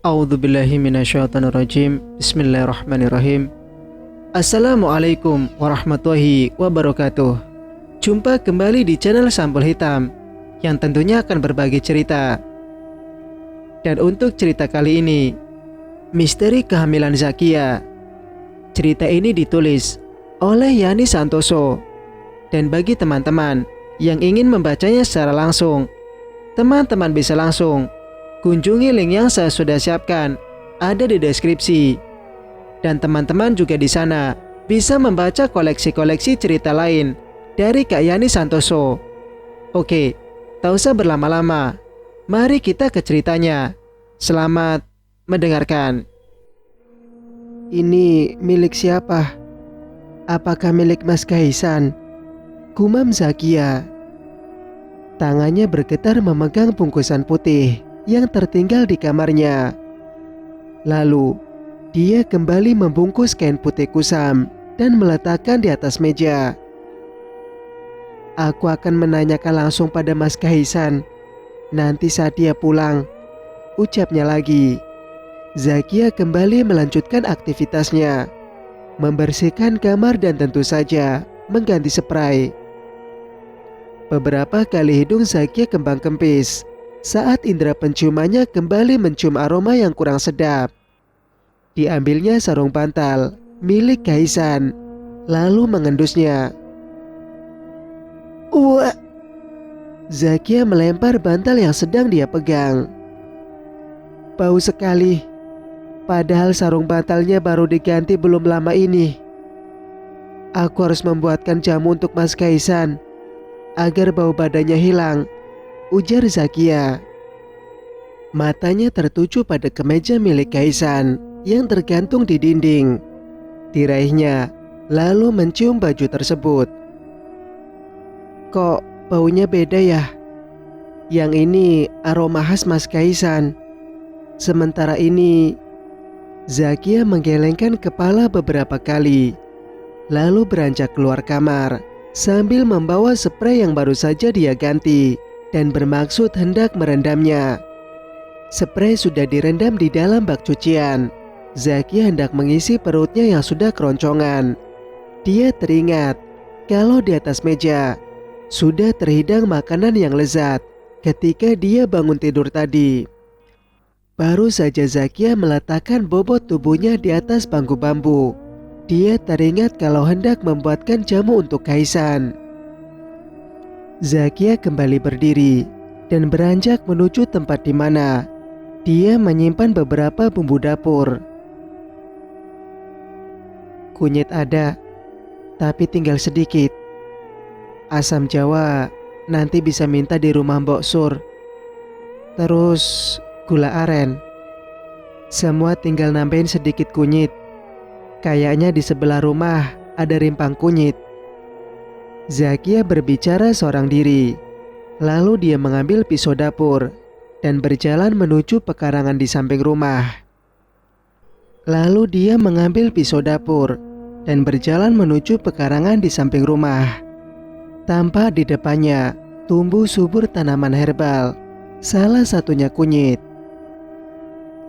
A'udzubillahi minasyaitonirrajim. Bismillahirrahmanirrahim. Assalamualaikum warahmatullahi wabarakatuh. Jumpa kembali di channel Sampul Hitam yang tentunya akan berbagi cerita. Dan untuk cerita kali ini, misteri kehamilan Zakia. Cerita ini ditulis oleh Yani Santoso. Dan bagi teman-teman yang ingin membacanya secara langsung, teman-teman bisa langsung kunjungi link yang saya sudah siapkan, ada di deskripsi. Dan teman-teman juga di sana bisa membaca koleksi-koleksi cerita lain dari Kak Yani Santoso. Oke, tak usah berlama-lama, mari kita ke ceritanya. Selamat mendengarkan. Ini milik siapa? Apakah milik Mas Kaisan? Gumam Zakia. Tangannya bergetar memegang bungkusan putih yang tertinggal di kamarnya. Lalu, dia kembali membungkus kain putih kusam dan meletakkan di atas meja. Aku akan menanyakan langsung pada Mas Kaisan nanti saat dia pulang, ucapnya lagi. Zakia kembali melanjutkan aktivitasnya, membersihkan kamar dan tentu saja mengganti spray. Beberapa kali hidung Zakia kembang kempis saat indera penciumannya kembali mencium aroma yang kurang sedap. Diambilnya sarung bantal milik Kaisan, lalu mengendusnya. Wah! Zakia melempar bantal yang sedang dia pegang. Bau sekali, padahal sarung bantalnya baru diganti belum lama ini. Aku harus membuatkan jamu untuk Mas Kaisan agar bau badannya hilang, ujar Zakia. Matanya tertuju pada kemeja milik Kaisan yang tergantung di dinding. Diraihnya, lalu mencium baju tersebut. Kok baunya beda ya? Yang ini aroma khas Mas Kaisan. Sementara ini, Zakia menggelengkan kepala beberapa kali, lalu beranjak keluar kamar sambil membawa spray yang baru saja dia ganti dan bermaksud hendak merendamnya. Spray sudah direndam di dalam bak cucian. Zakia hendak mengisi perutnya yang sudah keroncongan. Dia teringat kalau di atas meja sudah terhidang makanan yang lezat ketika dia bangun tidur tadi. Baru saja Zakia meletakkan bobot tubuhnya di atas bangku bambu, dia teringat kalau hendak membuatkan jamu untuk Kaisan. Zakia kembali berdiri dan beranjak menuju tempat di mana dia menyimpan beberapa bumbu dapur. Kunyit ada, tapi tinggal sedikit. Asam Jawa nanti bisa minta di rumah Mbok Sur. Terus gula aren. Semua tinggal nambahin sedikit kunyit. Kayaknya di sebelah rumah ada rimpang kunyit. Zakia berbicara seorang diri. Lalu dia mengambil pisau dapur dan berjalan menuju pekarangan di samping rumah. Lalu dia mengambil pisau dapur dan berjalan menuju pekarangan di samping rumah. Tampak di depannya tumbuh subur tanaman herbal, salah satunya kunyit.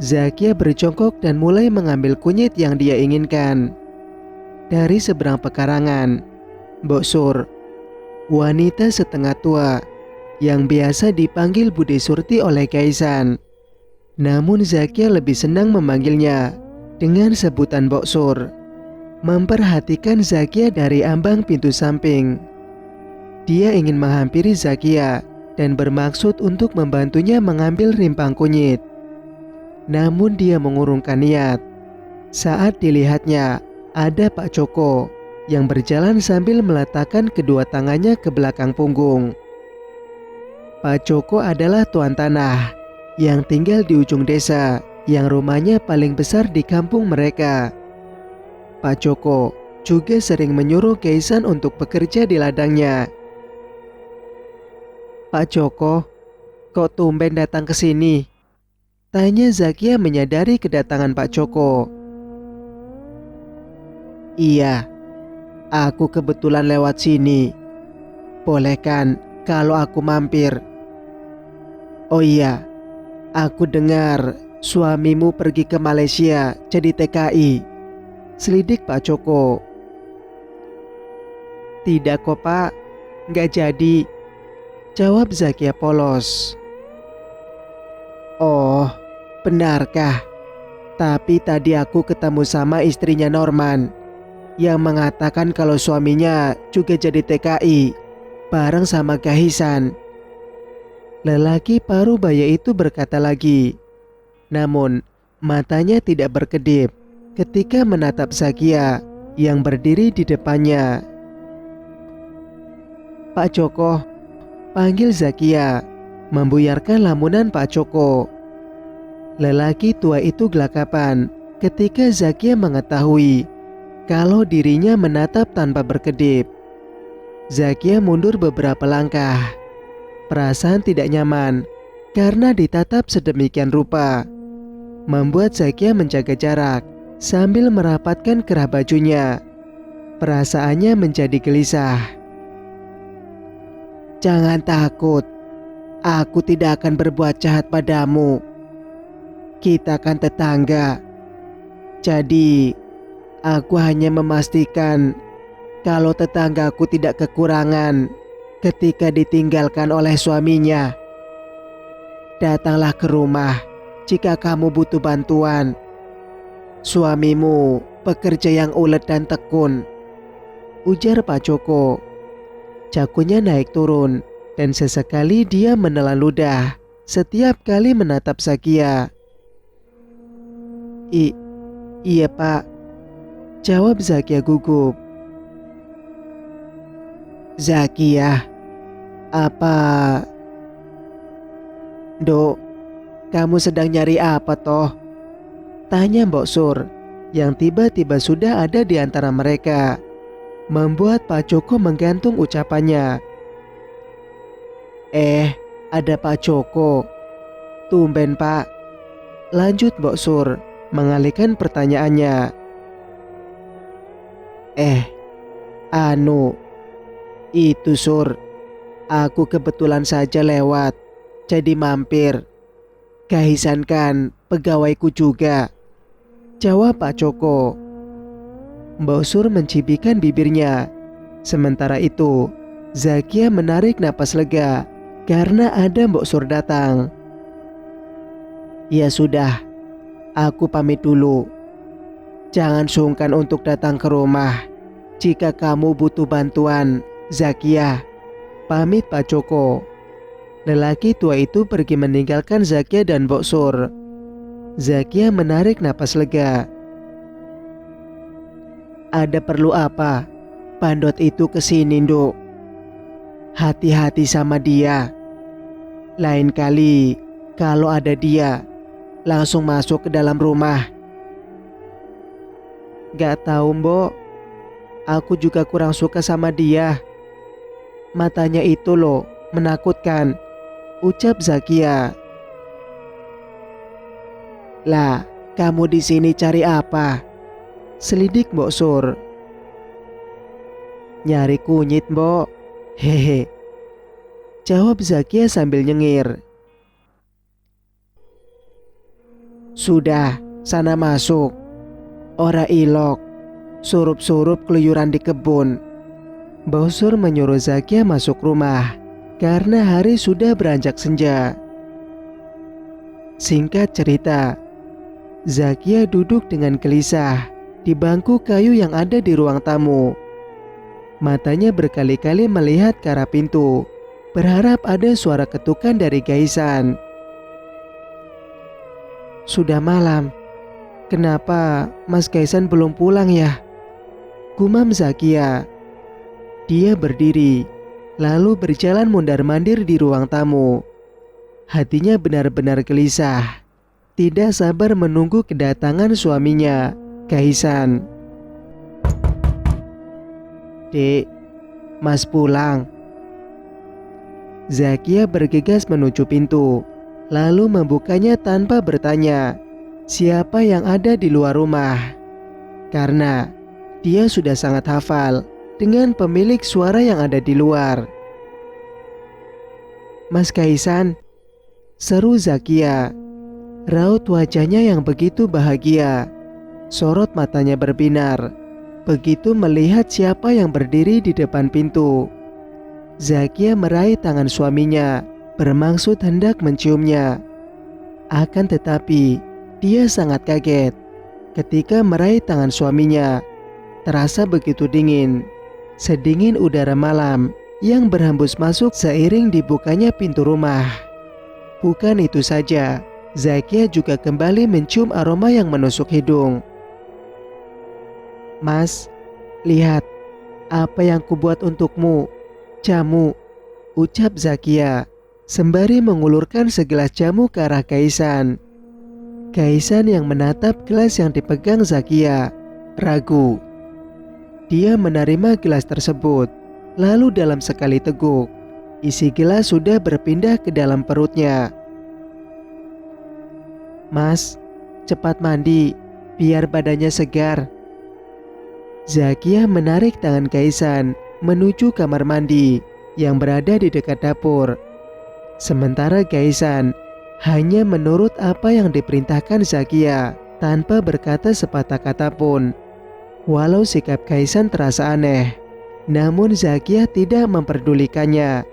Zakia berjongkok dan mulai mengambil kunyit yang dia inginkan. Dari seberang pekarangan, Mbok Sur, wanita setengah tua yang biasa dipanggil Bude Surti oleh Kaisan. Namun Zakia lebih senang memanggilnya dengan sebutan Mbok Sur. Memperhatikan Zakia dari ambang pintu samping. Dia ingin menghampiri Zakia dan bermaksud untuk membantunya mengambil rimpang kunyit. Namun dia mengurungkan niat saat dilihatnya ada Pak Joko yang berjalan sambil meletakkan kedua tangannya ke belakang punggung. Pak Joko adalah tuan tanah yang tinggal di ujung desa yang rumahnya paling besar di kampung mereka. Pak Joko juga sering menyuruh Kaisan untuk bekerja di ladangnya. Pak Joko, kok tumben datang ke sini? Tanya Zakia menyadari kedatangan Pak Joko. Iya, aku kebetulan lewat sini. Boleh kan kalau aku mampir? Oh iya, aku dengar suamimu pergi ke Malaysia jadi TKI, selidik Pak Joko. Tidak kok Pak, nggak jadi, jawab Zakia polos. Oh, benarkah? Tapi tadi aku ketemu sama istrinya Norman yang mengatakan kalau suaminya juga jadi TKI bareng sama Gahisan. Lelaki paruh baya itu berkata lagi, namun matanya tidak berkedip ketika menatap Zakia yang berdiri di depannya. Pak Joko, panggil Zakia, membuyarkan lamunan Pak Joko. Lelaki tua itu gelagapan ketika Zakia mengetahui kalau dirinya menatap tanpa berkedip. Zakia mundur beberapa langkah. Perasaan tidak nyaman karena ditatap sedemikian rupa membuat Zakia menjaga jarak sambil merapatkan kerah bajunya. Perasaannya menjadi gelisah. Jangan takut, aku tidak akan berbuat jahat padamu. Kita kan tetangga. Jadi, aku hanya memastikan kalau tetanggaku tidak kekurangan ketika ditinggalkan oleh suaminya. Datanglah ke rumah jika kamu butuh bantuan. Suamimu pekerja yang ulet dan tekun, ujar Pak Joko. Jagonya naik turun dan sesekali dia menelan ludah setiap kali menatap Zakia. Iya Pak, jawab Zakia gugup. Zakia, apa? Dok, kamu sedang nyari apa toh? Tanya Mbok Sur yang tiba-tiba sudah ada di antara mereka, membuat Pak Joko menggantung ucapannya. Ada Pak Joko. Tumben Pak, lanjut Mbok Sur mengalihkan pertanyaannya. Itu Sur, aku kebetulan saja lewat, jadi mampir. Gahisan kan pegawaiku juga, jawab Pak Joko. Mbok Sur mencibikan bibirnya. Sementara itu, Zakia menarik napas lega karena ada Mbok Sur datang. Ya sudah, aku pamit dulu. Jangan sungkan untuk datang ke rumah jika kamu butuh bantuan, Zakia. Pamit Pak Joko. Lelaki tua itu pergi meninggalkan Zakia dan Mbok Sur. Zakia menarik napas lega. Ada perlu apa? Pandot itu kesini, Nduk. Hati-hati sama dia. Lain kali kalau ada dia, langsung masuk ke dalam rumah. Gak tahu Mbok, aku juga kurang suka sama dia. Matanya itu loh, menakutkan, ucap Zakia. Lah, kamu di sini cari apa? Selidik Mbok Sur. Nyari kunyit Mbok. Hehe, jawab Zakia sambil nyengir. Sudah, sana masuk. Ora ilok, surup-surup keluyuran di kebun. Mbok Sur menyuruh Zakia masuk rumah karena hari sudah beranjak senja. Singkat cerita, Zakia duduk dengan gelisah di bangku kayu yang ada di ruang tamu. Matanya berkali-kali melihat ke arah pintu, berharap ada suara ketukan dari Gahisan. Sudah malam, kenapa Mas Gahisan belum pulang ya? Gumam Zakia. Dia berdiri, lalu berjalan mondar-mandir di ruang tamu. Hatinya benar-benar gelisah, tidak sabar menunggu kedatangan suaminya, Gahisan. Dek, Mas pulang. Zakia bergegas menuju pintu, lalu membukanya tanpa bertanya siapa yang ada di luar rumah. Karena dia sudah sangat hafal dengan pemilik suara yang ada di luar. Mas Gahisan, seru Zakia. Raut wajahnya yang begitu bahagia. Sorot matanya berbinar begitu melihat siapa yang berdiri di depan pintu. Zakia meraih tangan suaminya, bermaksud hendak menciumnya. Akan tetapi, dia sangat kaget ketika meraih tangan suaminya. Terasa begitu dingin, sedingin udara malam yang berhembus masuk seiring dibukanya pintu rumah. Bukan itu saja, Zakia juga kembali mencium aroma yang menusuk hidung. "Mas, lihat apa yang kubuat untukmu. Jamu," ucap Zakia sembari mengulurkan segelas jamu ke arah Kaisan. Kaisan yang menatap gelas yang dipegang Zakia, ragu. Dia menerima gelas tersebut, lalu dalam sekali teguk, isi gelas sudah berpindah ke dalam perutnya. "Mas, cepat mandi, biar badannya segar." Zakia menarik tangan Kaisan menuju kamar mandi yang berada di dekat dapur. Sementara Kaisan hanya menurut apa yang diperintahkan Zakia tanpa berkata sepatah kata pun. Walau sikap Kaisan terasa aneh, namun Zakia tidak memperdulikannya.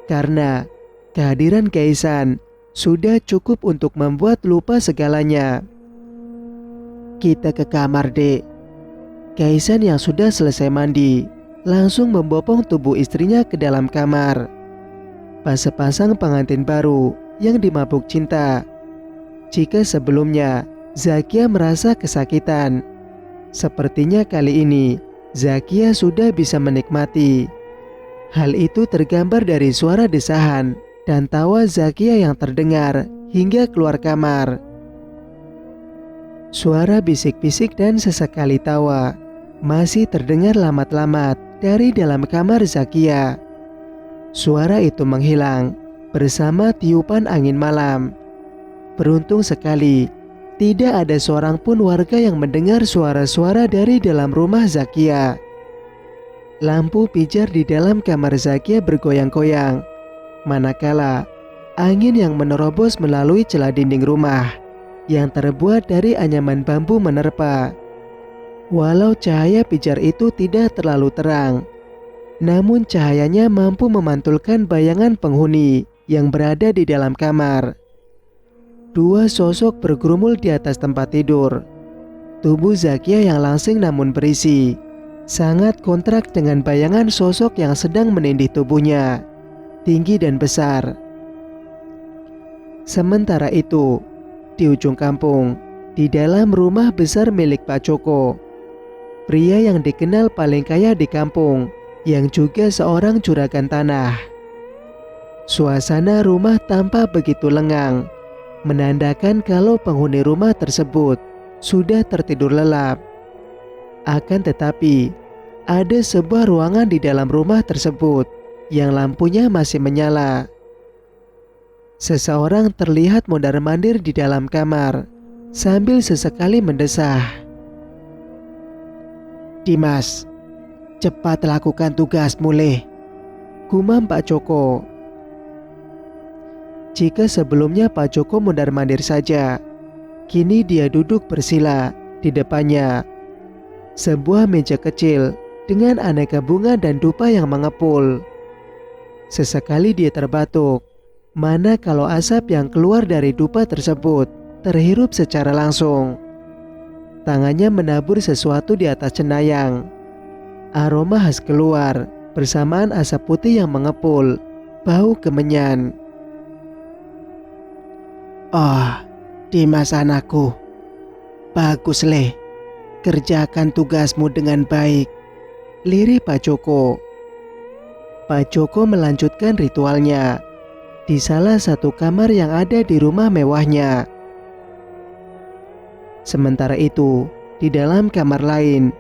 Karena kehadiran Kaisan sudah cukup untuk membuat lupa segalanya. "Kita ke kamar, Dek." Kaisan yang sudah selesai mandi langsung membopong tubuh istrinya ke dalam kamar. Pas sepasang pengantin baru yang dimabuk cinta. Jika sebelumnya Zakia merasa kesakitan, sepertinya kali ini Zakia sudah bisa menikmati. Hal itu tergambar dari suara desahan dan tawa Zakia yang terdengar hingga keluar kamar. Suara bisik-bisik dan sesekali tawa masih terdengar lamat-lamat dari dalam kamar Zakia. Suara itu menghilang bersama tiupan angin malam. Beruntung sekali, tidak ada seorang pun warga yang mendengar suara-suara dari dalam rumah Zakia. Lampu pijar di dalam kamar Zakia bergoyang-goyang, manakala angin yang menerobos melalui celah dinding rumah yang terbuat dari anyaman bambu menerpa. Walau cahaya pijar itu tidak terlalu terang, namun cahayanya mampu memantulkan bayangan penghuni yang berada di dalam kamar. Dua sosok bergerumul di atas tempat tidur. Tubuh Zakia yang langsing namun berisi sangat kontrak dengan bayangan sosok yang sedang menindih tubuhnya, tinggi dan besar. Sementara itu, di ujung kampung, di dalam rumah besar milik Pak Joko, pria yang dikenal paling kaya di kampung, yang juga seorang juragan tanah. Suasana rumah tampak begitu lengang, menandakan kalau penghuni rumah tersebut sudah tertidur lelap. Akan tetapi, ada sebuah ruangan di dalam rumah tersebut yang lampunya masih menyala. Seseorang terlihat mondar-mandir di dalam kamar sambil sesekali mendesah. "Dimas, cepat lakukan tugasmu, Le," gumam Pak Joko. Jika sebelumnya Pak Joko mondar-mandir saja, kini dia duduk bersila di depannya. Sebuah meja kecil dengan aneka bunga dan dupa yang mengepul. Sesekali dia terbatuk, mana kalau asap yang keluar dari dupa tersebut terhirup secara langsung. Tangannya menabur sesuatu di atas cenayang. Aroma khas keluar bersamaan asap putih yang mengepul, bau kemenyan. "Oh, Dimas anakku, bagus, Le. Kerjakan tugasmu dengan baik," lirih Pak Joko. Pak Joko melanjutkan ritualnya di salah satu kamar yang ada di rumah mewahnya. Sementara itu, di dalam kamar lain,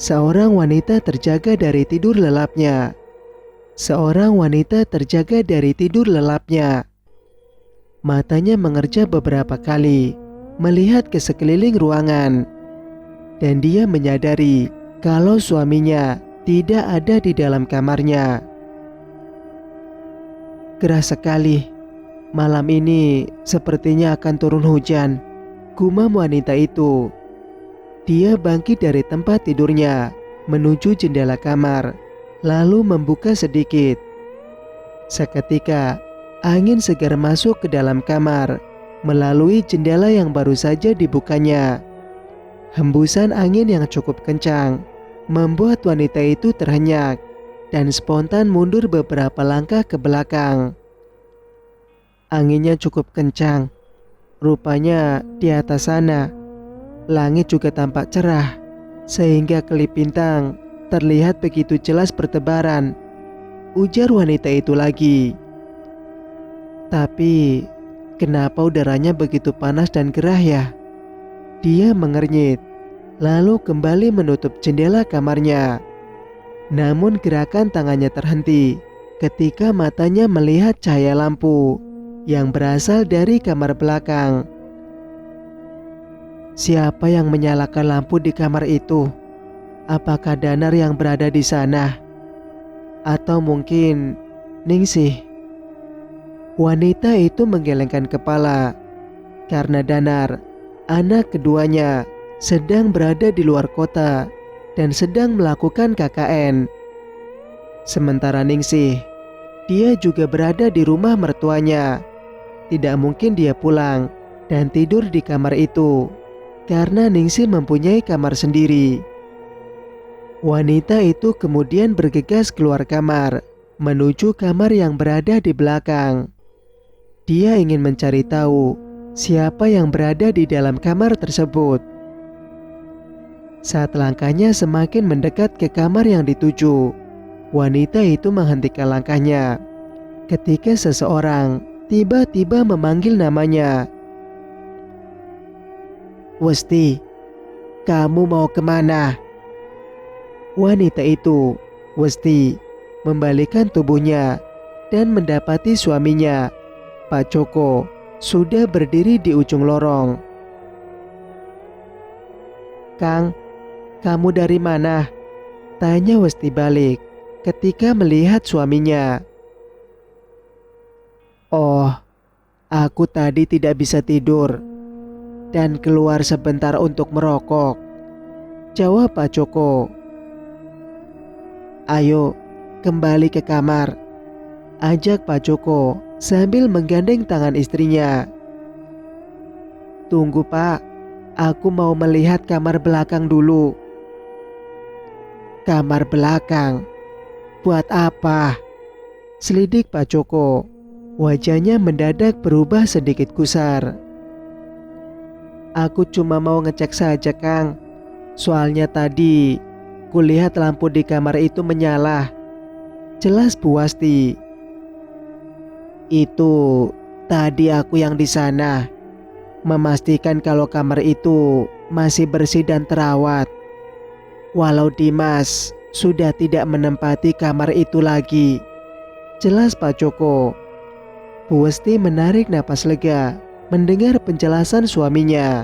seorang wanita terjaga dari tidur lelapnya. Matanya mengerja beberapa kali, melihat ke sekeliling ruangan. Dan dia menyadari kalau suaminya tidak ada di dalam kamarnya. Gerah sekali, Malam ini sepertinya akan turun hujan, gumam wanita itu. Dia bangkit dari tempat tidurnya, menuju jendela kamar, lalu membuka sedikit. Seketika, angin segar masuk ke dalam kamar, melalui jendela yang baru saja dibukanya. Hembusan angin yang cukup kencang, membuat wanita itu terhenyak, dan spontan mundur beberapa langkah ke belakang. Anginnya cukup kencang, rupanya di atas sana. Langit juga tampak cerah, sehingga kelip bintang terlihat begitu jelas bertebaran. Ujar wanita itu lagi. Tapi, kenapa udaranya begitu panas dan gerah ya? Dia mengernyit, lalu kembali menutup jendela kamarnya. Namun gerakan tangannya terhenti ketika matanya melihat cahaya lampu yang berasal dari kamar belakang. Siapa yang menyalakan lampu di kamar itu? Apakah Danar yang berada di sana? Atau mungkin Ningsih? Wanita itu menggelengkan kepala karena Danar, anak keduanya, sedang berada di luar kota dan sedang melakukan KKN. Sementara Ningsih, dia juga berada di rumah mertuanya. Tidak mungkin dia pulang dan tidur di kamar itu, karena Ningsih mempunyai kamar sendiri. Wanita itu kemudian bergegas keluar kamar, menuju kamar yang berada di belakang. Dia ingin mencari tahu siapa yang berada di dalam kamar tersebut. Saat langkahnya semakin mendekat ke kamar yang dituju, wanita itu menghentikan langkahnya ketika seseorang tiba-tiba memanggil namanya. "Westi, kamu mau kemana?" Wanita itu, Westi, membalikkan tubuhnya dan mendapati suaminya, Pak Joko, sudah berdiri di ujung lorong. "Kang, kamu dari mana?" tanya Westi balik ketika melihat suaminya. "Oh, aku tadi tidak bisa tidur dan keluar sebentar untuk merokok," jawab Pak Joko. "Ayo, kembali ke kamar," ajak Pak Joko sambil menggandeng tangan istrinya. "Tunggu Pak, aku mau melihat kamar belakang dulu." "Kamar belakang? Buat apa?" selidik Pak Joko. Wajahnya mendadak berubah sedikit gusar. "Aku cuma mau ngecek saja Kang. Soalnya tadi kulihat lampu di kamar itu menyala," jelas Bu Wasti. "Itu tadi aku yang di sana, memastikan kalau kamar itu masih bersih dan terawat. Walau Dimas sudah tidak menempati kamar itu lagi," jelas Pak Joko. Bu Westi menarik napas lega mendengar penjelasan suaminya.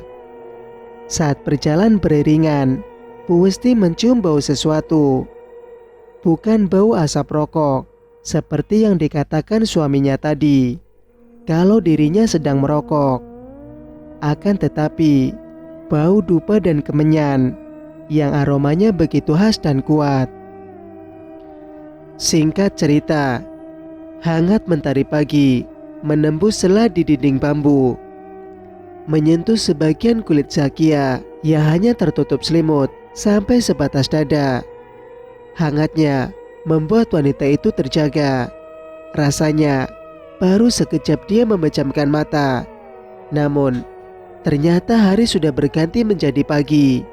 Saat berjalan beriringan, Bu Westi mencium bau sesuatu. Bukan bau asap rokok, seperti yang dikatakan suaminya tadi, kalau dirinya sedang merokok. Akan tetapi, bau dupa dan kemenyan, yang aromanya begitu khas dan kuat. Singkat cerita, hangat mentari pagi menembus sela di dinding bambu, menyentuh sebagian kulit Zakia yang hanya tertutup selimut sampai sebatas dada. Hangatnya membuat wanita itu terjaga. Rasanya baru sekejap dia memejamkan mata. Namun ternyata hari sudah berganti menjadi pagi.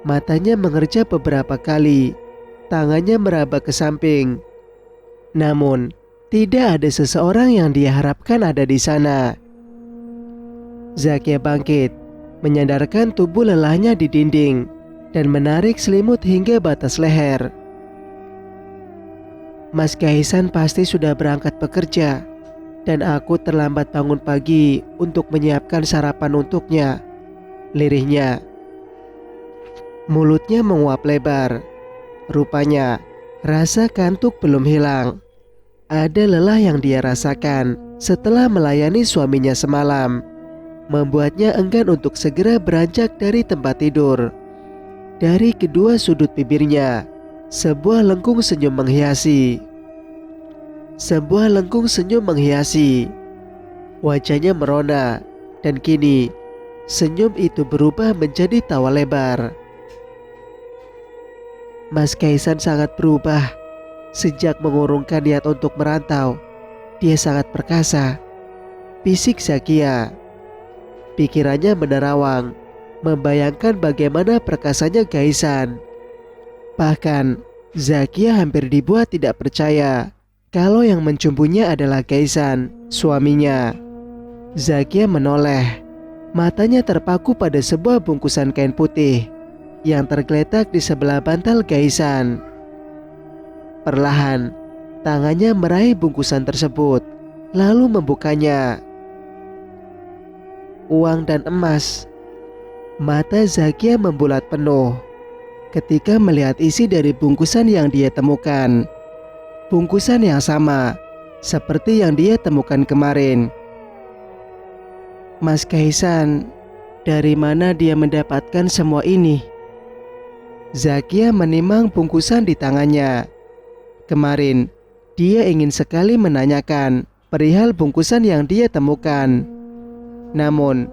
Matanya mengerja beberapa kali, tangannya meraba ke samping. Namun tidak ada seseorang yang dia harapkan ada di sana. Zakia bangkit, menyandarkan tubuh lelahnya di dinding dan menarik selimut hingga batas leher. "Mas Kaisan pasti sudah berangkat bekerja dan aku terlambat bangun pagi untuk menyiapkan sarapan untuknya," lirihnya. Mulutnya menguap lebar. Rupanya rasa kantuk belum hilang. Ada lelah yang dia rasakan setelah melayani suaminya semalam, membuatnya enggan untuk segera beranjak dari tempat tidur. Dari kedua sudut bibirnya, sebuah lengkung senyum menghiasi. Sebuah lengkung senyum menghiasi. Wajahnya merona, dan kini senyum itu berubah menjadi tawa lebar. Mas Kaisan sangat berubah. Sejak mengurungkan niat untuk merantau, dia sangat perkasa, bisik Zakia. Pikirannya menerawang, membayangkan bagaimana perkasanya Kaisan. Bahkan, Zakia hampir dibuat tidak percaya kalau yang mencumbunya adalah Kaisan, suaminya. Zakia menoleh, matanya terpaku pada sebuah bungkusan kain putih yang tergeletak di sebelah bantal Kaisan. Perlahan, tangannya meraih bungkusan tersebut, lalu membukanya. Uang dan emas. Mata Zakia membulat penuh ketika melihat isi dari bungkusan yang dia temukan. Bungkusan yang sama seperti yang dia temukan kemarin. Mas Kaisan, dari mana dia mendapatkan semua ini? Zakia menimang bungkusan di tangannya. Kemarin, dia ingin sekali menanyakan perihal bungkusan yang dia temukan. Namun,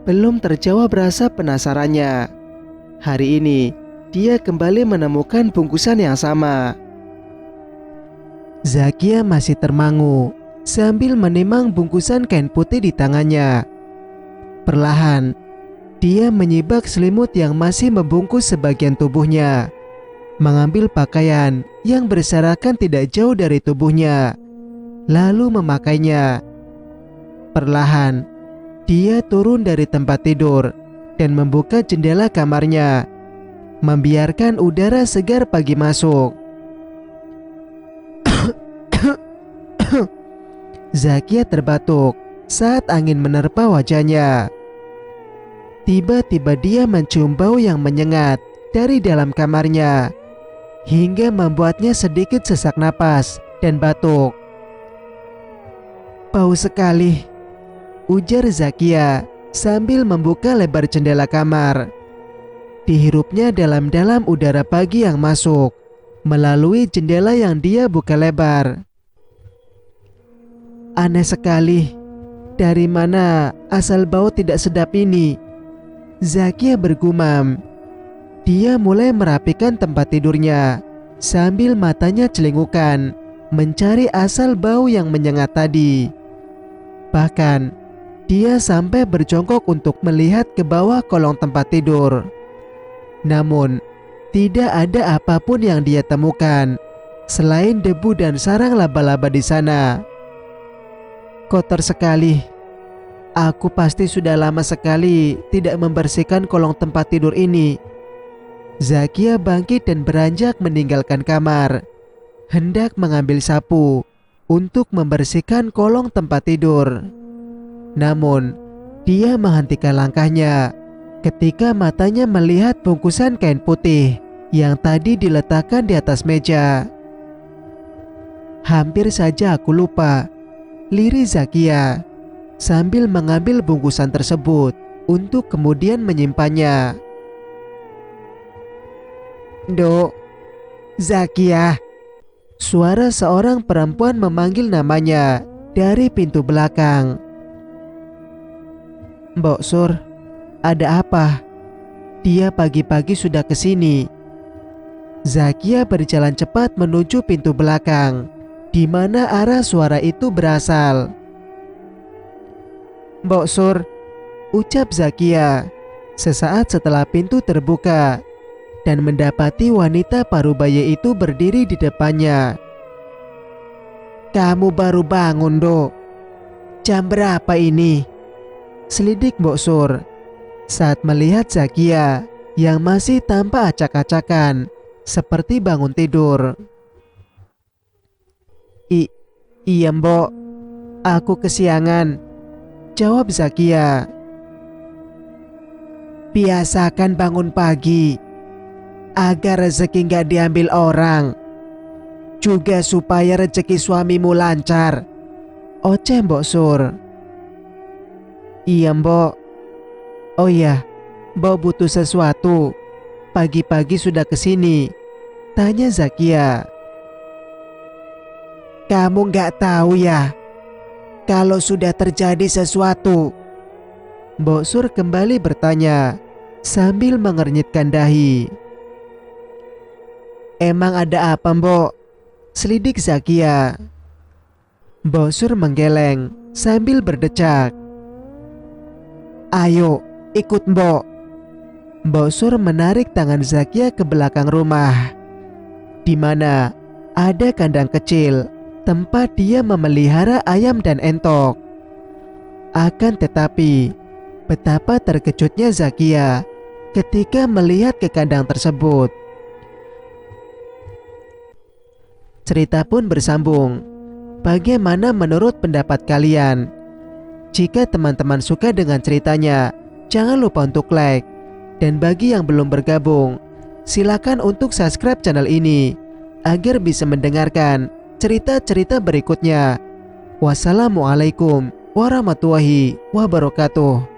belum terjawab rasa penasarannya. Hari ini, dia kembali menemukan bungkusan yang sama. Zakia masih termangu sambil menimang bungkusan kain putih di tangannya. Perlahan, dia menyibak selimut yang masih membungkus sebagian tubuhnya, mengambil pakaian yang berserakan tidak jauh dari tubuhnya, lalu memakainya. Perlahan, dia turun dari tempat tidur dan membuka jendela kamarnya, membiarkan udara segar pagi masuk. Zakia terbatuk saat angin menerpa wajahnya. Tiba-tiba dia mencium bau yang menyengat dari dalam kamarnya, hingga membuatnya sedikit sesak napas dan batuk. Bau sekali, ujar Zakia sambil membuka lebar jendela kamar. Dihirupnya dalam-dalam udara pagi yang masuk melalui jendela yang dia buka lebar. Aneh sekali, dari mana asal bau tidak sedap ini? Zakia bergumam. Dia mulai merapikan tempat tidurnya sambil matanya celingukan mencari asal bau yang menyengat tadi. Bahkan, dia sampai berjongkok untuk melihat ke bawah kolong tempat tidur. Namun, tidak ada apapun yang dia temukan selain debu dan sarang laba-laba di sana. Kotor sekali. Aku pasti sudah lama sekali tidak membersihkan kolong tempat tidur ini. Zakia bangkit dan beranjak meninggalkan kamar, hendak mengambil sapu untuk membersihkan kolong tempat tidur. Namun, dia menghentikan langkahnya ketika matanya melihat bungkusan kain putih yang tadi diletakkan di atas meja. Hampir saja aku lupa, lirik Zakia sambil mengambil bungkusan tersebut untuk kemudian menyimpannya. Dok, Zakia. Suara seorang perempuan memanggil namanya dari pintu belakang. Mbok Sur, ada apa? Dia pagi-pagi sudah kesini. Zakia berjalan cepat menuju pintu belakang, di mana arah suara itu berasal. Mbok Sur, ucap Zakia sesaat setelah pintu terbuka dan mendapati wanita parubaya itu berdiri di depannya. Kamu baru bangun, Dok. Jam berapa ini? Selidik Mbok Sur saat melihat Zakia yang masih tampak acak-acakan seperti bangun tidur. Iya Mbok, aku kesiangan, jawab Zakia. Biasakan bangun pagi agar rezeki gak diambil orang. Juga supaya rezeki suamimu lancar, oceh Mbok Sur. Iya Mbok. Oh iya, Mbok butuh sesuatu. Pagi-pagi sudah kesini, tanya Zakia. Kamu nggak tahu ya, kalau sudah terjadi sesuatu? Mbok Sur kembali bertanya sambil mengernyitkan dahi. Emang ada apa Mbok? Selidik Zakia. Mbok Sur menggeleng sambil berdecak. Ayo, ikut Mbok. Mbok Sur menarik tangan Zakia ke belakang rumah, di mana ada kandang kecil tempat dia memelihara ayam dan entok. Akan tetapi, betapa terkejutnya Zakia ketika melihat ke kandang tersebut. Cerita pun bersambung. Bagaimana menurut pendapat kalian? Jika teman-teman suka dengan ceritanya, jangan lupa untuk like. Dan bagi yang belum bergabung, silakan untuk subscribe channel ini agar bisa mendengarkan cerita-cerita berikutnya. Wassalamualaikum warahmatullahi wabarakatuh.